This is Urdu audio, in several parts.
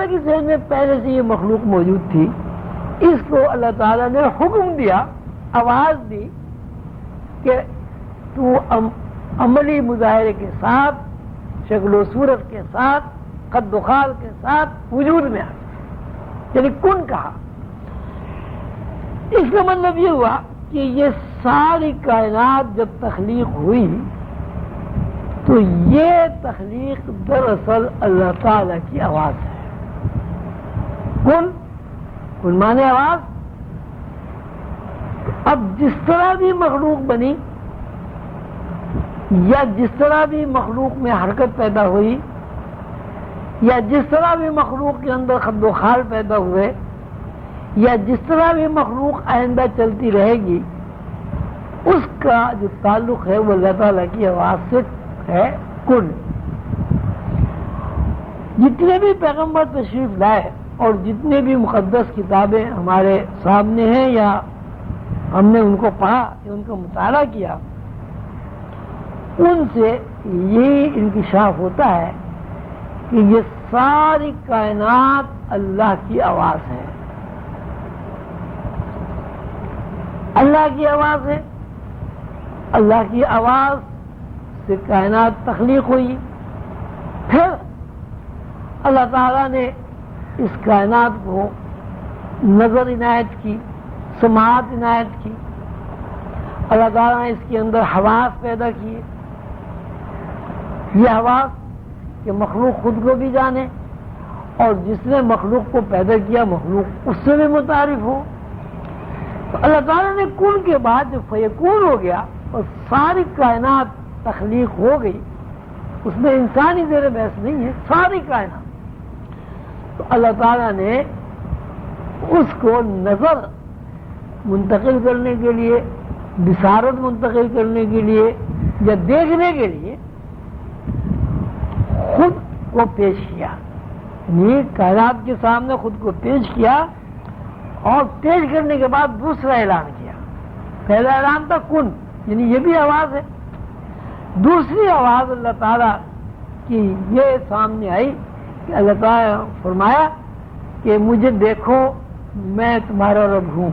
تعالیٰ کی ذہن میں پہلے سے یہ مخلوق موجود تھی، اس کو اللہ تعالیٰ نے حکم دیا، آواز دی کہ تو عملی مظاہرے کے ساتھ، شکل و صورت کے ساتھ، قد و خال کے ساتھ وجود میں آ، یعنی کن کہا۔ اس کا مطلب یہ ہوا کہ یہ ساری کائنات جب تخلیق ہوئی تو یہ تخلیق دراصل اللہ تعالی کی آواز ہے۔ کن مانے آواز۔ اب جس طرح بھی مخلوق بنی یا جس طرح بھی مخلوق میں حرکت پیدا ہوئی یا جس طرح بھی مخلوق کے اندر خد و خال پیدا ہوئے یا جس طرح بھی مخلوق آئندہ چلتی رہے گی، اس کا جو تعلق ہے وہ اللہ تعالیٰ کی آواز سے ہے، کن۔ جتنے بھی پیغمبر تشریف لائے اور جتنے بھی مقدس کتابیں ہمارے سامنے ہیں یا ہم نے ان کو پڑھا یا ان کا مطالعہ کیا، ان سے یہی انکشاف ہوتا ہے کہ یہ ساری کائنات اللہ کی آواز ہے، اللہ کی آواز ہے۔ اللہ کی آواز سے کائنات تخلیق ہوئی، پھر اللہ تعالیٰ نے اس کائنات کو نظر عنایت کی، سماعت عنایت کی، اللہ تعالیٰ نے اس کے اندر حواس پیدا کیے۔ یہ حواس کہ مخلوق خود کو بھی جانے اور جس نے مخلوق کو پیدا کیا مخلوق اس سے بھی متعارف ہو۔ تو اللہ تعالیٰ نے کن کے بعد جو فیکون ہو گیا اور ساری کائنات تخلیق ہو گئی، اس میں انسانی زیر بحث نہیں ہے، ساری کائنات۔ تو اللہ تعالیٰ نے اس کو نظر منتقل کرنے کے لیے، بصارت منتقل کرنے کے لیے یا دیکھنے کے لیے خود کو پیش کیا، یعنی کائنات کے سامنے خود کو پیش کیا اور پیش کرنے کے بعد دوسرا اعلان کیا۔ پہلا اعلان تھا کن، یعنی یہ بھی آواز ہے۔ دوسری آواز اللہ تعالیٰ کی یہ سامنے آئی کہ اللہ تعالیٰ نے فرمایا کہ مجھے دیکھو میں تمہارا رب ہوں،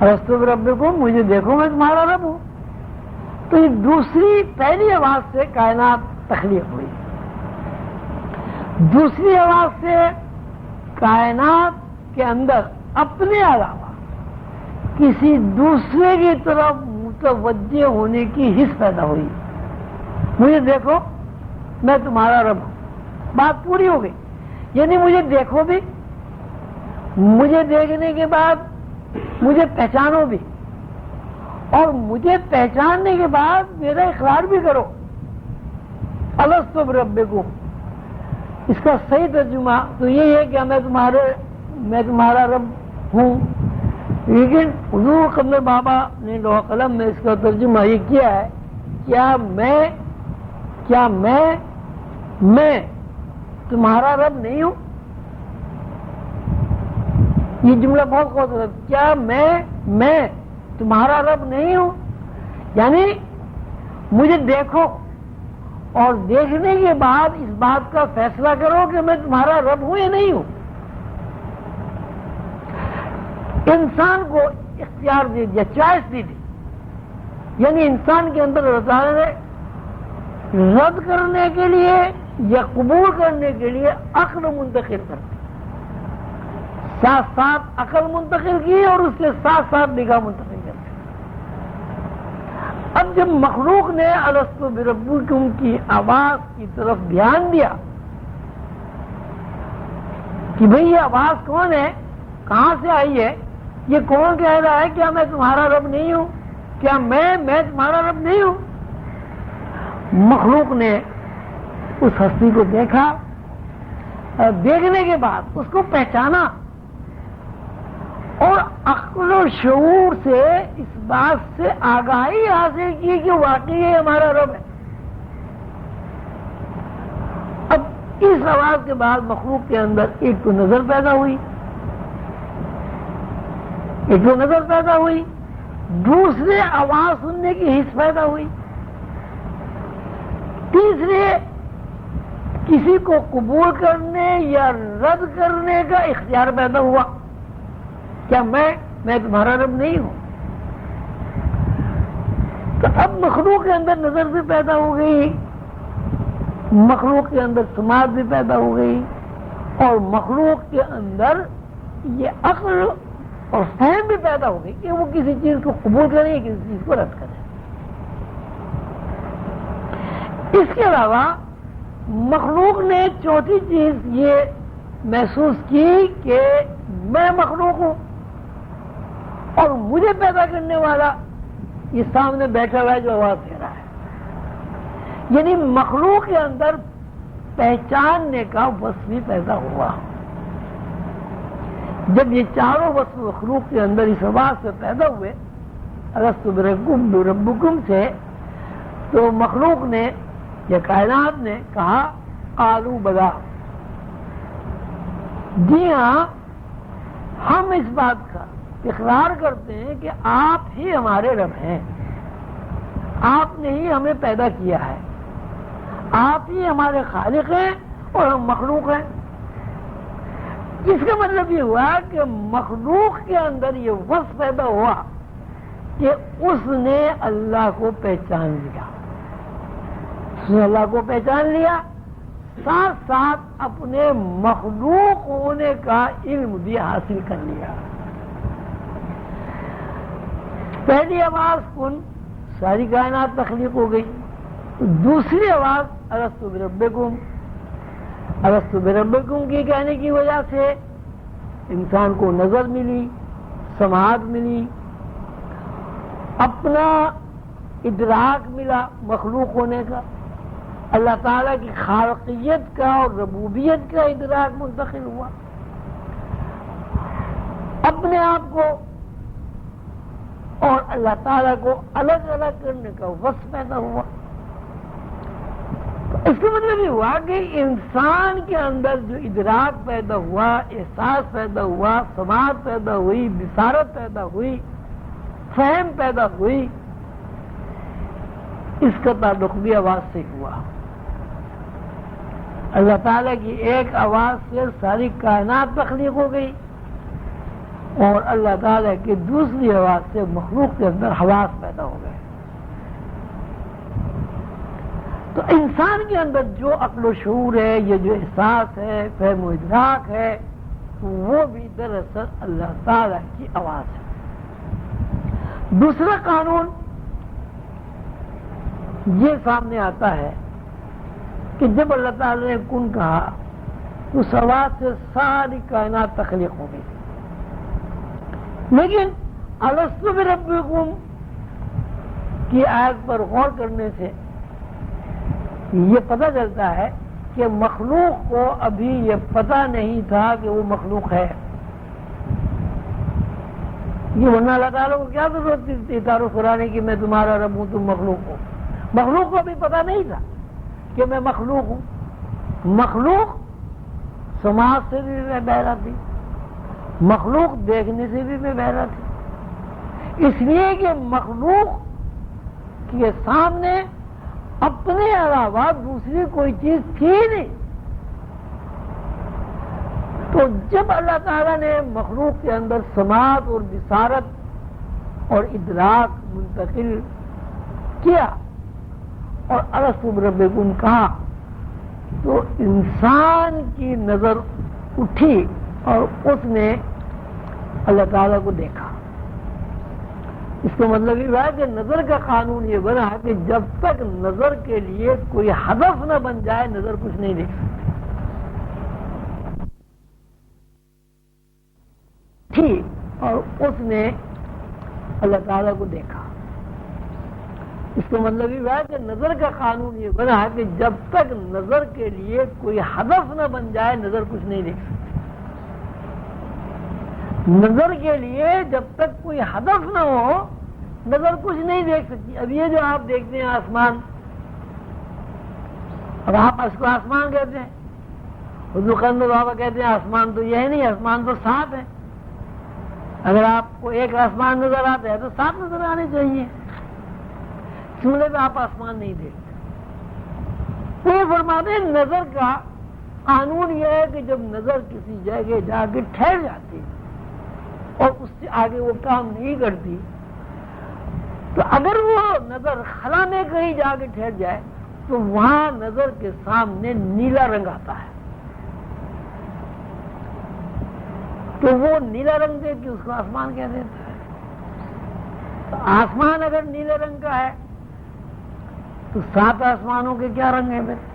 الستو بربکم، مجھے دیکھو میں تمہارا رب ہوں۔ تو یہ دوسری پہلی آواز سے کائنات تخلیق ہوئی، دوسری آواز سے کائنات کے اندر اپنے علاوہ کسی دوسرے کی طرف متوجہ ہونے کی حس پیدا ہوئی۔ مجھے دیکھو میں تمہارا رب ہوں، بات پوری ہو گئی۔ یعنی مجھے دیکھو بھی، مجھے دیکھنے کے بعد مجھے پہچانو بھی، اور مجھے پہچاننے کے بعد میرا اقرار بھی کرو، الستو بربکم۔ اس کا صحیح ترجمہ تو یہی ہے کہ میں تمہارا رب ہوں، لیکن حضور قمر بابا نے لوح قلم میں اس کا ترجمہ یہ کیا ہے، کیا میں تمہارا رب نہیں ہوں؟ یہ جملہ بہت خوبصورت ہے، کیا میں تمہارا رب نہیں ہوں؟ یعنی مجھے دیکھو اور دیکھنے کے بعد اس بات کا فیصلہ کرو کہ میں تمہارا رب ہوں یا نہیں ہوں۔ انسان کو اختیار دے دیا، چوائس دی، یعنی انسان کے اندر اللہ تعالیٰ نے رد کرنے کے لیے یا قبول کرنے کے لیے عقل منتقل کر دی، ساتھ ساتھ عقل منتقل کی اور اس کے ساتھ ساتھ نگاہ منتقل کر دی۔ اب جب مخلوق نے الستو بربکم کی آواز کی طرف دھیان دیا کہ بھئی یہ آواز کون ہے، کہاں سے آئی ہے، یہ کون کہہ رہا ہے کیا میں تمہارا رب نہیں ہوں، کیا میں تمہارا رب نہیں ہوں؟ مخلوق نے اس ہستی کو دیکھا، دیکھنے کے بعد اس کو پہچانا اور عقل و شعور سے اس بات سے آگاہی حاصل کی کہ واقعی یہ ہمارا رب ہے۔ اب اس آواز کے بعد مخلوق کے اندر ایک تو نظر پیدا ہوئی، دوسرے آواز سننے کی حس پیدا ہوئی، تیسرے کسی کو قبول کرنے یا رد کرنے کا اختیار پیدا ہوا. کیا میں تمہارا رب نہیں ہوں؟ تو اب مخلوق کے اندر نظر بھی پیدا ہو گئی، مخلوق کے اندر سماعت بھی پیدا ہو گئی، اور مخلوق کے اندر یہ عقل اور فہم بھی پیدا ہو گئی کہ وہ کسی چیز کو قبول کرے، کسی چیز کو رد کرے. اس کے علاوہ مخلوق نے چوتھی چیز یہ محسوس کی کہ میں مخلوق ہوں اور مجھے پیدا کرنے والا یہ سامنے بیٹھا ہوا ہے جو آواز دے رہا ہے. یعنی مخلوق کے اندر پہچاننے کا وصف بھی پیدا ہوا. جب یہ چاروں وصف مخلوق کے اندر اس آواز سے پیدا ہوئے الست بربکم سے، تو مخلوق نے یا کائنات نے کہا قالوا بلا، جی ہاں ہم اس بات کا اقرار کرتے ہیں کہ آپ ہی ہمارے رب ہیں، آپ نے ہی ہمیں پیدا کیا ہے، آپ ہی ہمارے خالق ہیں اور ہم مخلوق ہیں. اس کا مطلب یہ ہوا کہ مخلوق کے اندر یہ وصف پیدا ہوا کہ اس نے اللہ کو پہچان لیا، اس نے اللہ کو پہچان لیا، ساتھ ساتھ اپنے مخلوق ہونے کا علم بھی حاصل کر لیا. پہلی آواز کن، ساری کائنات تخلیق ہو گئی. دوسری آواز الست بربکم، الست بربکم کی کہنے کی وجہ سے انسان کو نظر ملی، سماعت ملی، اپنا ادراک ملا مخلوق ہونے کا، اللہ تعالیٰ کی خالقیت کا اور ربوبیت کا ادراک منتقل ہوا، اپنے آپ کو اور اللہ تعالیٰ کو الگ الگ کرنے کا وصف پیدا ہوا. اس کا مطلب یہ ہوا کہ انسان کے اندر جو ادراک پیدا ہوا، احساس پیدا ہوا، سماعت پیدا ہوئی، بصارت پیدا ہوئی، فہم پیدا ہوئی، اس کا تعلق بھی آواز سے ہوا. اللہ تعالیٰ کی ایک آواز سے ساری کائنات تخلیق ہو گئی اور اللہ تعالیٰ کی دوسری آواز سے مخلوق کے اندر حواس پیدا ہو گئے. تو انسان کے اندر جو عقل و شعور ہے، یہ جو احساس ہے، فہم و ادراک ہے، وہ بھی دراصل اللہ تعالیٰ کی آواز ہے. دوسرا قانون یہ سامنے آتا ہے کہ جب اللہ تعالیٰ نے کن کہا تو اس آواز سے ساری کائنات تخلیق ہو گئی. لیکن الست بربکم کی آیت پر غور کرنے سے یہ پتہ چلتا ہے کہ مخلوق کو ابھی یہ پتہ نہیں تھا کہ وہ مخلوق ہے. یہ ورنہ اللہ تعالیٰ کو کیا ضرورت تھی تعارف کرانے کی میں تمہارا رب ہوں تم مخلوق ہو. مخلوق کو ابھی پتہ نہیں تھا کہ میں مخلوق ہوں. مخلوق سماعت سے بھی میں بہرا تھی، مخلوق دیکھنے سے بھی میں بہرا تھی، اس لیے کہ مخلوق کے سامنے اپنے علاوہ دوسری کوئی چیز تھی نہیں. تو جب اللہ تعالیٰ نے مخلوق کے اندر سماعت اور بصارت اور ادراک منتقل کیا اور الست بربکم کہا تو انسان کی نظر اٹھی اور اس نے اللہ تعالیٰ کو دیکھا. اس کا مطلب یہ ہے کہ نظر کا قانون یہ بنا ہے کہ جب تک نظر کے لیے کوئی ہدف نہ بن جائے نظر کچھ نہیں دیکھ سکتی تھی اور اس نے اللہ تعالیٰ کو دیکھا. اس کا مطلب یہ ہے کہ نظر کا قانون یہ بنا ہے کہ جب تک نظر کے لیے کوئی ہدف نہ بن جائے نظر کچھ نہیں دیکھ سکتی. نظر کے لیے جب تک کوئی ہدف نہ ہو نظر کچھ نہیں دیکھ سکتی. اب یہ جو آپ دیکھتے ہیں آسمان، اب آپ اس کو آسمان کہتے ہیں، حضور قندر بابا کہتے ہیں آسمان تو یہ ہے نہیں، آسمان تو سات ہے. اگر آپ کو ایک آسمان نظر آتا ہے تو سات نظر آنے چاہیے. جملے میں آپ آسمان نہیں دیکھتے. تو یہ فرماتے ہیں نظر کا قانون یہ ہے کہ جب نظر کسی جگہ جا کے ٹھہر جاتی اور اس سے آگے وہ کام نہیں کرتی، تو اگر وہ نظر خلا میں کہیں جا کے ٹھہر جائے تو وہاں نظر کے سامنے نیلا رنگ آتا ہے، تو وہ نیلا رنگ دیکھ کے اس کو آسمان کہہ دیتا ہے۔ تو آسمان اگر نیلے رنگ کا ہے تو 7 آسمانوں کے کیا رنگ ہیں پھر؟